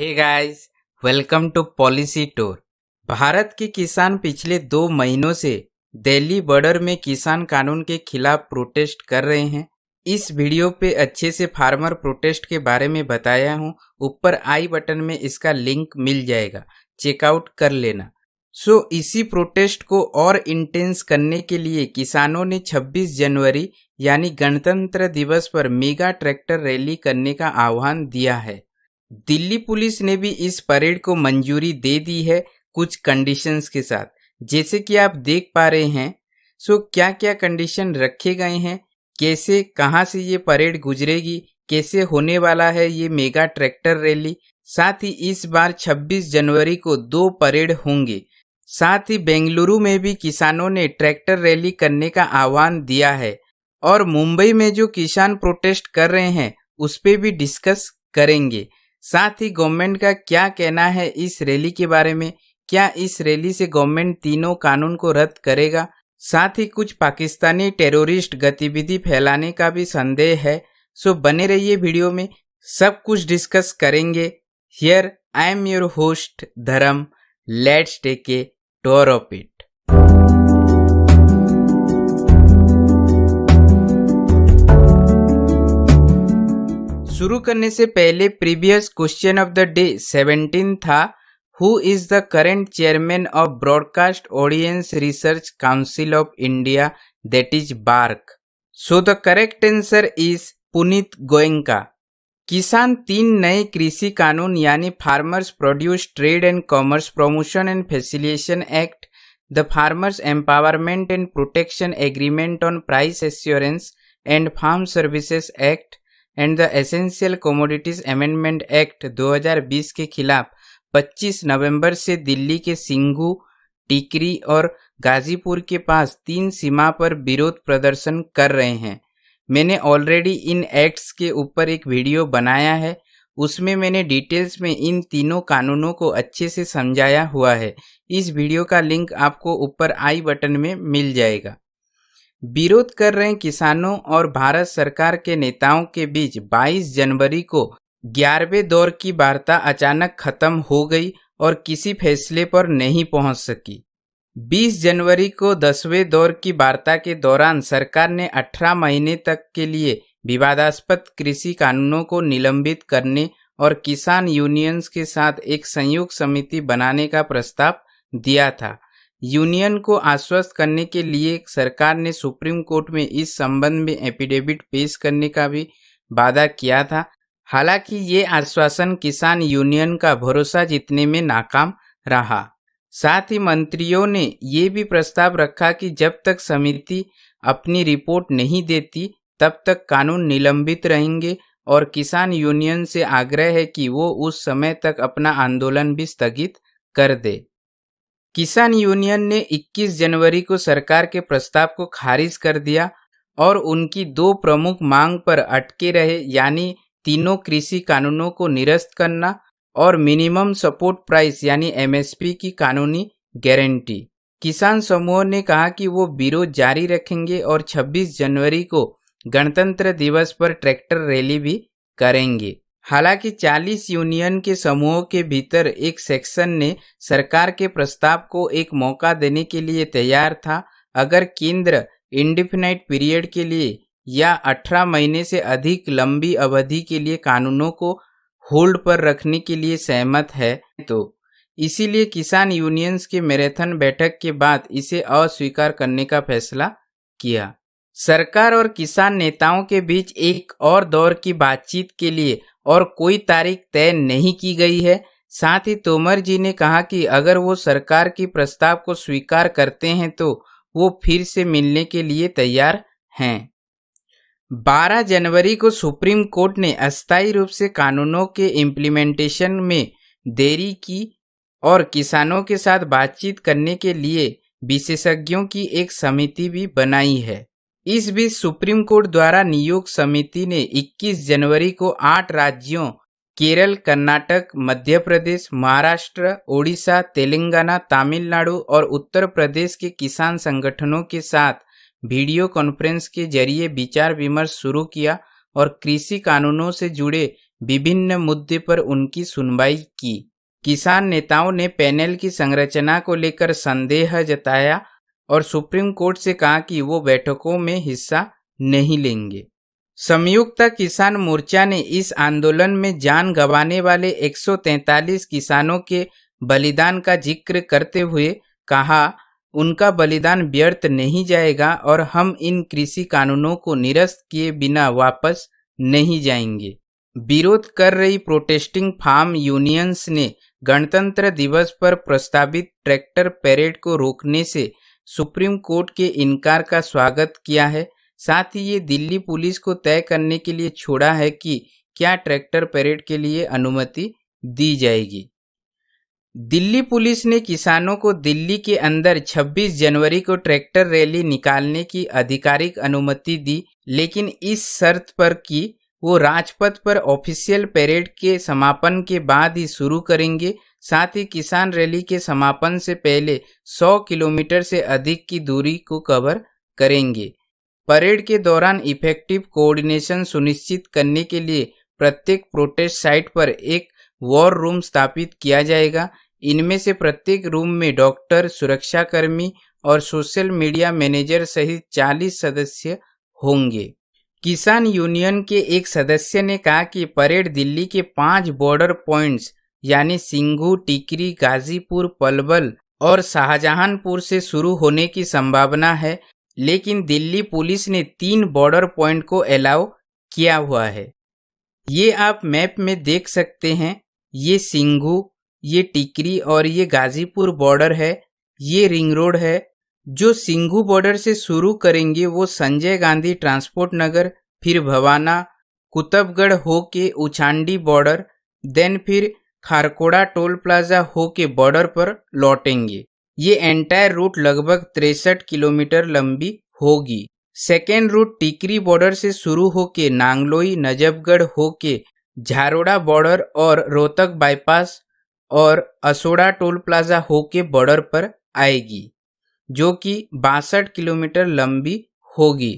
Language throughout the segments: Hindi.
Hey guys, welcome to policy tour. Bharat के किसान पिछले 2 महीनों से दिल्ली बॉर्डर में किसान कानून के खिलाफ प्रोटेस्ट कर रहे हैं। इस वीडियो पे अच्छे से फार्मर प्रोटेस्ट के बारे में बताया हूँ। ऊपर आई बटन में इसका लिंक मिल जाएगा, चेकआउट कर लेना। इसी प्रोटेस्ट को और इंटेंस करने के लिए किसानों ने 26 जनवरी यानी गणतंत्र दिवस पर मेगा ट्रैक्टर रैली करने का आह्वान दिया है। दिल्ली पुलिस ने भी इस परेड को मंजूरी दे दी है, कुछ कंडीशंस के साथ, जैसे कि आप देख पा रहे हैं। क्या क्या कंडीशन रखे गए हैं, कैसे कहां से ये परेड गुजरेगी, कैसे होने वाला है ये मेगा ट्रैक्टर रैली। साथ ही इस बार 26 जनवरी को 2 परेड होंगे। साथ ही बेंगलुरु में भी किसानों ने ट्रैक्टर रैली करने का आह्वान दिया है और मुंबई में जो किसान प्रोटेस्ट कर रहे हैं उस पे भी डिस्कस करेंगे। साथ ही गवर्नमेंट का क्या कहना है इस रैली के बारे में, क्या इस रैली से गवर्नमेंट तीनों कानून को रद्द करेगा। साथ ही कुछ पाकिस्तानी टेररिस्ट गतिविधि फैलाने का भी संदेह है। बने रहिए वीडियो में, सब कुछ डिस्कस करेंगे। Here I am your host Dharm, let's take a tour of it. शुरू करने से पहले previous question of the day 17 था, who is the current chairman of broadcast audience research council of India, that is BARC. The correct answer is Puneet Goenka. किसान 3 नए कृषि कानून यानी farmers produce trade and commerce promotion and facilitation act, the farmers empowerment and protection agreement on price assurance and farm services act and the essential commodities amendment act 2020 के खिलाफ 25 नवंबर से दिल्ली के सिंघू, टिकरी और गाजीपुर के पास 3 सीमा पर विरोध प्रदर्शन कर रहे हैं। मैंने ऑलरेडी इन एक्ट्स के ऊपर एक वीडियो बनाया है, उसमें मैंने डिटेल्स में इन तीनों कानूनों को अच्छे से समझाया हुआ है। इस वीडियो का लिंक आपको ऊपर आई बटन में मिल जाएगा। विरोध कर रहे किसानों और भारत सरकार के नेताओं के बीच 22 जनवरी को 11वें दौर की वार्ता अचानक खत्म हो गई और किसी फैसले पर नहीं पहुंच सकी। 20 जनवरी को 10वें दौर की वार्ता के दौरान सरकार ने 18 महीने तक के लिए विवादास्पद कृषि कानूनों को निलंबित करने और किसान यूनियंस के साथ एक संयुक्त समिति बनाने का प्रस्ताव दिया था। यूनियन को आश्वस्त करने के लिए सरकार ने सुप्रीम कोर्ट में इस संबंध में एफिडेविट पेश करने का भी वादा किया था। हालांकि ये आश्वासन किसान यूनियन का भरोसा जीतने में नाकाम रहा। साथ ही मंत्रियों ने ये भी प्रस्ताव रखा कि जब तक समिति अपनी रिपोर्ट नहीं देती तब तक कानून निलंबित रहेंगे और किसान यूनियन से आग्रह है कि वो उस समय तक अपना आंदोलन भी स्थगित कर दे। किसान यूनियन ने 21 जनवरी को सरकार के प्रस्ताव को खारिज कर दिया और उनकी 2 प्रमुख मांग पर अटके रहे, यानी तीनों कृषि कानूनों को निरस्त करना और मिनिमम सपोर्ट प्राइस यानी एमएसपी की कानूनी गारंटी। किसान समूह ने कहा कि वो विरोध जारी रखेंगे और 26 जनवरी को गणतंत्र दिवस पर ट्रैक्टर रैली भी करेंगे। हालांकि 40 यूनियन के समूहों के भीतर एक सेक्शन ने सरकार के प्रस्ताव को एक मौका देने के लिए तैयार था अगर केंद्र इंडेफिनाइट पीरियड के लिए या 18 महीने से अधिक लंबी अवधि के लिए कानूनों को होल्ड पर रखने के लिए सहमत है तो। इसीलिए किसान यूनियंस के मैराथन बैठक के बाद इसे अस्वीकार करने का फैसला किया। सरकार और किसान नेताओं के बीच एक और दौर की बातचीत के लिए और कोई तारीख तय नहीं की गई है। साथ ही तोमर जी ने कहा कि अगर वो सरकार की प्रस्ताव को स्वीकार करते हैं तो वो फिर से मिलने के लिए तैयार हैं। 12 जनवरी को सुप्रीम कोर्ट ने अस्थायी रूप से कानूनों के इम्प्लीमेंटेशन में देरी की और किसानों के साथ बातचीत करने के लिए विशेषज्ञों की एक समिति भी बनाई है। इस बीच सुप्रीम कोर्ट द्वारा नियुक्त समिति ने 21 जनवरी को 8 राज्यों केरल, कर्नाटक, मध्य प्रदेश, महाराष्ट्र, ओडिशा, तेलंगाना, तमिलनाडु और उत्तर प्रदेश के किसान संगठनों के साथ वीडियो कॉन्फ्रेंस के जरिए विचार विमर्श शुरू किया और कृषि कानूनों से जुड़े विभिन्न मुद्दे पर उनकी सुनवाई की। किसान नेताओं ने पैनल की संरचना को लेकर संदेह जताया और सुप्रीम कोर्ट से कहा कि वो बैठकों में हिस्सा नहीं लेंगे। संयुक्त किसान मोर्चा ने इस आंदोलन में जान गंवाने वाले 143 किसानों के बलिदान का जिक्र करते हुए कहा, उनका बलिदान व्यर्थ नहीं जाएगा और हम इन कृषि कानूनों को निरस्त किए बिना वापस नहीं जाएंगे। विरोध कर रही प्रोटेस्टिंग फार्म यूनियंस ने गणतंत्र दिवस पर प्रस्तावित ट्रैक्टर परेड को रोकने से सुप्रीम कोर्ट के इनकार का स्वागत किया है। साथ ही ये दिल्ली पुलिस को तय करने के लिए छोड़ा है कि क्या ट्रैक्टर परेड के लिए अनुमति दी जाएगी। दिल्ली पुलिस ने किसानों को दिल्ली के अंदर 26 जनवरी को ट्रैक्टर रैली निकालने की आधिकारिक अनुमति दी, लेकिन इस शर्त पर कि वो राजपथ पर ऑफिशियल परेड के समापन के बाद ही शुरू करेंगे। साथ ही किसान रैली के समापन से पहले 100 किलोमीटर से अधिक की दूरी को कवर करेंगे। परेड के दौरान इफेक्टिव कोऑर्डिनेशन सुनिश्चित करने के लिए प्रत्येक प्रोटेस्ट साइट पर एक वॉर रूम स्थापित किया जाएगा। इनमें से प्रत्येक रूम में डॉक्टर, सुरक्षाकर्मी और सोशल मीडिया मैनेजर सहित 40 सदस्य होंगे। किसान यूनियन के एक सदस्य ने कहा कि परेड दिल्ली के 5 बॉर्डर पॉइंट्स यानी सिंघू, टिकरी, गाजीपुर, पलवल और शाहजहांपुर से शुरू होने की संभावना है, लेकिन दिल्ली पुलिस ने 3 बॉर्डर पॉइंट को अलाउ किया हुआ है। ये आप मैप में देख सकते हैं। ये सिंघू, ये टिकरी और ये गाजीपुर बॉर्डर है। ये रिंग रोड है। जो सिंघू बॉर्डर से शुरू करेंगे वो संजय गांधी ट्रांसपोर्ट नगर, फिर भवाना, कुतुबगढ़ होके उचांडी बॉर्डर, देन फिर खारकोड़ा टोल प्लाजा होके बॉर्डर पर लौटेंगे। ये एंटायर रूट लगभग 63 किलोमीटर लंबी होगी। सेकेंड रूट टिकरी बॉर्डर से शुरू होके नांगलोई, नजफगढ़ होके झारोड़ा बॉर्डर और रोहतक बाईपास और असोड़ा टोल प्लाजा होके बॉर्डर पर आएगी, जो कि 62 किलोमीटर लंबी होगी।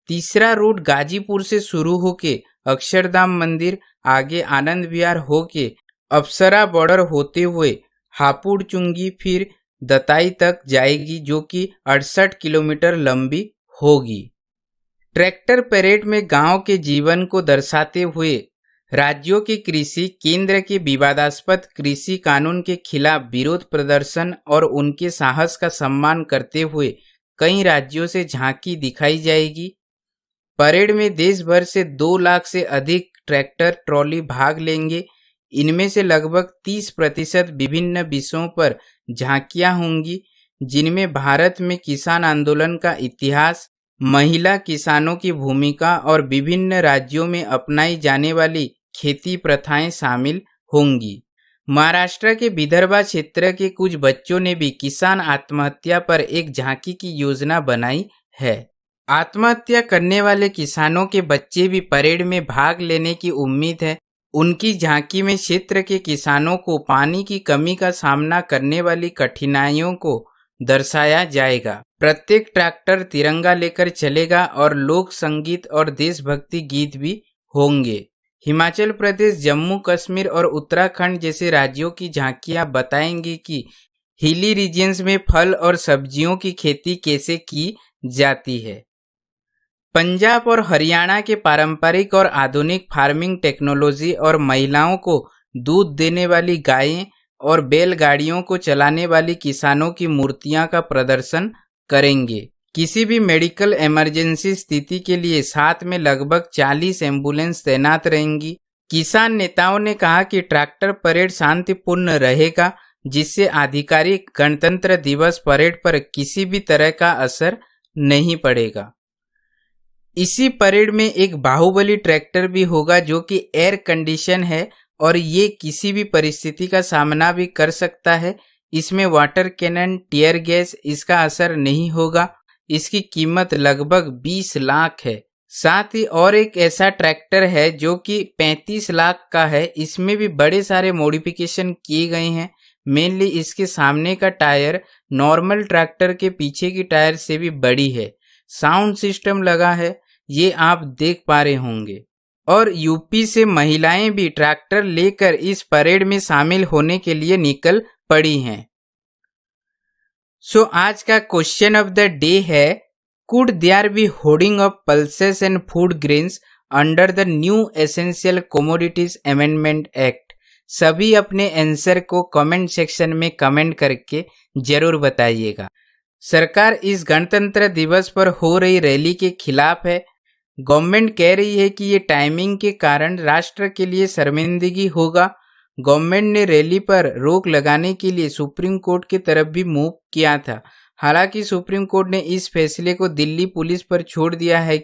तीसरा रूट गाजीपुर से शुरू होके अक्षरधाम मंदिर, आगे आनंद विहार होके अप्सरा बॉर्डर होते हुए हापुड़ चुंगी फिर दताई तक जाएगी, जो कि 68 किलोमीटर लंबी होगी। ट्रैक्टर परेड में गांव के जीवन को दर्शाते हुए राज्यों के कृषि केंद्र के विवादास्पद कृषि कानून के खिलाफ विरोध प्रदर्शन और उनके साहस का सम्मान करते हुए कई राज्यों से झांकी दिखाई जाएगी। परेड में देश भर से 2 लाख से अधिक ट्रैक्टर ट्रॉली भाग लेंगे। इनमें से लगभग 30% विभिन्न विषयों पर झांकियां होंगी, जिनमें भारत में किसान आंदोलन का इतिहास, महिला किसानों की भूमिका और विभिन्न राज्यों में अपनाई जाने वाली खेती प्रथाएं शामिल होंगी। महाराष्ट्र के विदर्भा क्षेत्र के कुछ बच्चों ने भी किसान आत्महत्या पर एक झांकी की योजना बनाई है। आत्महत्या करने वाले किसानों के बच्चे भी परेड में भाग लेने की उम्मीद है। उनकी झांकी में क्षेत्र के किसानों को पानी की कमी का सामना करने वाली कठिनाइयों को दर्शाया जाएगा। प्रत्येक ट्रैक्टर तिरंगा लेकर चलेगा और लोक संगीत और देशभक्ति गीत भी होंगे। हिमाचल प्रदेश, जम्मू कश्मीर और उत्तराखंड जैसे राज्यों की झांकियां बताएंगी कि हिली रीजन्स में फल और सब्जियों की खेती कैसे की जाती है। पंजाब और हरियाणा के पारंपरिक और आधुनिक फार्मिंग टेक्नोलॉजी और महिलाओं को दूध देने वाली गायें और बैलगाड़ियों को चलाने वाली किसानों की मूर्तियां का प्रदर्शन करेंगे। किसी भी मेडिकल इमरजेंसी स्थिति के लिए साथ में लगभग 40 एम्बुलेंस तैनात रहेंगी। किसान नेताओं ने कहा कि ट्रैक्टर परेड शांतिपूर्ण रहेगा, जिससे आधिकारिक गणतंत्र दिवस परेड पर किसी भी तरह का असर नहीं पड़ेगा। इसी परेड में एक बाहुबली ट्रैक्टर भी होगा, जो कि एयर कंडीशन है और ये किसी भी परिस्थिति का सामना भी कर सकता है। इसमें वाटर कैनन, टीयर गैस इसका असर नहीं होगा। इसकी कीमत लगभग 20 लाख है। साथ ही और एक ऐसा ट्रैक्टर है जो कि 35 लाख का है। इसमें भी बड़े सारे मॉडिफिकेशन किए गए हैं। मेनली इसके सामने का टायर नॉर्मल ट्रैक्टर के पीछे की टायर से भी बड़ी है। साउंड सिस्टम लगा है, ये आप देख पा रहे होंगे। और यूपी से महिलाएं भी ट्रैक्टर लेकर इस परेड में शामिल होने के लिए निकल पड़ी हैं। सो आज का क्वेश्चन ऑफ द डे है, could there be hoarding of pulses and food grains under the new essential commodities amendment act. सभी अपने आंसर को कमेंट सेक्शन में कमेंट करके जरूर बताइएगा। सरकार इस गणतंत्र दिवस पर हो रही रैली के खिलाफ है। गवर्नमेंट कह रही है कि ये टाइमिंग के कारण राष्ट्र के लिए शर्मिंदगी होगा। गवर्नमेंट ने रैली पर रोक लगाने के लिए सुप्रीम कोर्ट की तरफ भी मूव किया था। हालांकि सुप्रीम कोर्ट ने इस फैसले को दिल्ली पुलिस पर छोड़ दिया है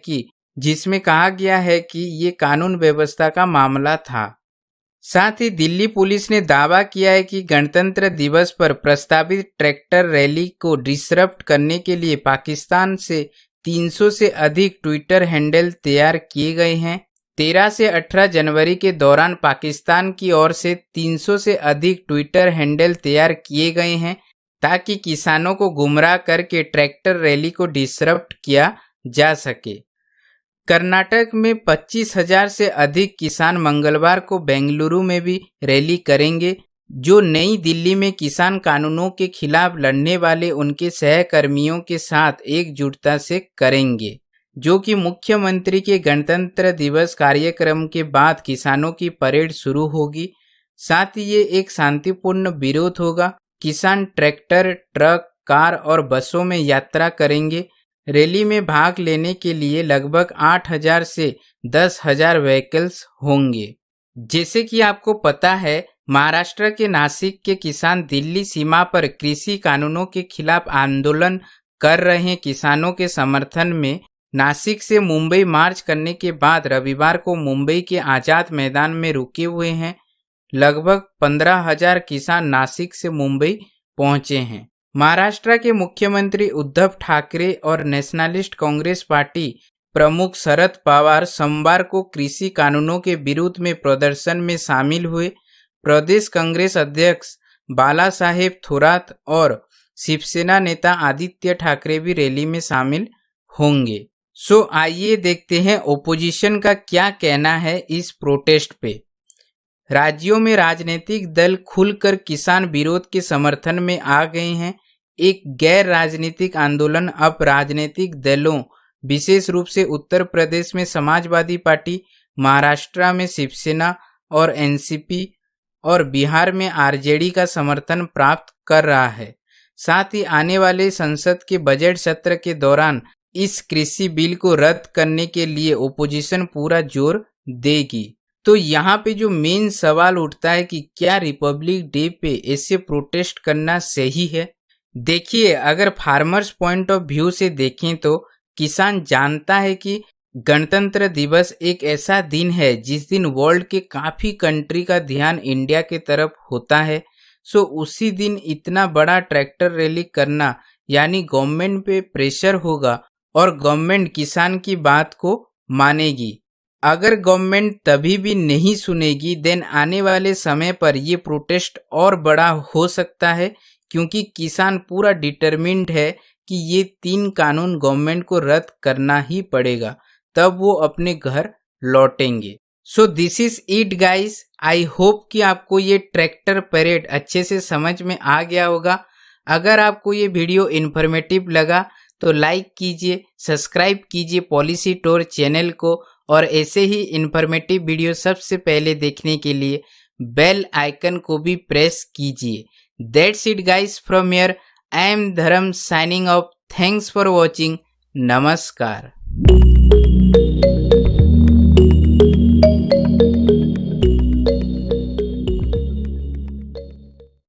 जिसमें कहा गया है कि ये कानून व्यवस्था का मामला था। साथ ही दिल्ली पुलिस ने दावा किया है कि गणतंत्र दिवस पर प्रस्तावित ट्रैक्टर रैली को डिसरप्ट करने के लिए पाकिस्तान से 300 से अधिक ट्विटर हैंडल तैयार किए गए हैं। 13 से 18 जनवरी के दौरान पाकिस्तान की ओर से 300 से अधिक ट्विटर हैंडल तैयार किए गए हैं ताकि किसानों को गुमराह करके ट्रैक्टर रैली को डिसरप्ट किया जा सके। कर्नाटक में 25,000 से अधिक किसान मंगलवार को बेंगलुरु में भी रैली करेंगे, जो नई दिल्ली में किसान कानूनों के खिलाफ लड़ने वाले उनके सहकर्मियों के साथ एकजुटता से करेंगे, जो कि मुख्यमंत्री के गणतंत्र दिवस कार्यक्रम के बाद किसानों की परेड शुरू होगी। साथ ही ये एक शांतिपूर्ण विरोध होगा। किसान ट्रैक्टर, ट्रक, कार और बसों में यात्रा करेंगे। रैली में भाग लेने के लिए लगभग 8,000 से 10,000 व्हीकल्स होंगे। जैसे कि आपको पता है, महाराष्ट्र के नासिक के किसान दिल्ली सीमा पर कृषि कानूनों के खिलाफ आंदोलन कर रहे किसानों के समर्थन में नासिक से मुंबई मार्च करने के बाद रविवार को मुंबई के आजाद मैदान में रुके हुए हैं। लगभग 15,000 किसान नासिक से मुंबई पहुंचे हैं। महाराष्ट्र के मुख्यमंत्री उद्धव ठाकरे और नेशनलिस्ट कांग्रेस पार्टी प्रमुख शरद पवार सोमवार को कृषि कानूनों के विरोध में प्रदर्शन में शामिल हुए। प्रदेश कांग्रेस अध्यक्ष बाला साहेब थोरात और शिवसेना नेता आदित्य ठाकरे भी रैली में शामिल होंगे। सो आइए देखते हैं ओपोजिशन का क्या कहना है इस प्रोटेस्ट पे। राज्यों में राजनीतिक दल खुलकर किसान विरोध के समर्थन में आ गए हैं। एक गैर राजनीतिक आंदोलन अब राजनीतिक दलों, विशेष रूप से उत्तर प्रदेश में समाजवादी पार्टी, महाराष्ट्र में शिवसेना और एनसीपी और बिहार में आरजेडी का समर्थन प्राप्त कर रहा है। साथ ही आने वाले संसद के बजट सत्र के दौरान इस कृषि बिल को रद्द करने के लिए ओपोजिशन पूरा जोर देगी। तो यहाँ पे जो मेन सवाल उठता है कि क्या रिपब्लिक डे पे ऐसे प्रोटेस्ट करना सही है। देखिए, अगर फार्मर्स पॉइंट ऑफ व्यू से देखें तो किसान जानता है कि गणतंत्र दिवस एक ऐसा दिन है जिस दिन वर्ल्ड के काफ़ी कंट्री का ध्यान इंडिया के तरफ होता है। सो उसी दिन इतना बड़ा ट्रैक्टर रैली करना यानी गवर्नमेंट पे प्रेशर होगा और गवर्नमेंट किसान की बात को मानेगी। अगर गवर्नमेंट तभी भी नहीं सुनेगी देन आने वाले समय पर ये प्रोटेस्ट और बड़ा हो सकता है, क्योंकि किसान पूरा डिटरमिन्ड है कि ये 3 कानून गवर्नमेंट को रद्द करना ही पड़ेगा, तब वो अपने घर लौटेंगे। So this is it guys. I hope कि आपको ये ट्रैक्टर परेड अच्छे से समझ में आ गया होगा। अगर आपको ये वीडियो इन्फॉर्मेटिव लगा तो लाइक कीजिए, सब्सक्राइब कीजिए पॉलिसी टोर चैनल को और ऐसे ही इन्फॉर्मेटिव वीडियो सबसे पहले देखने के लिए बेल आइकन को भी प्रेस कीजिए। That's it guys from here. I am Dharm signing off. Thanks for watching. नमस्कार।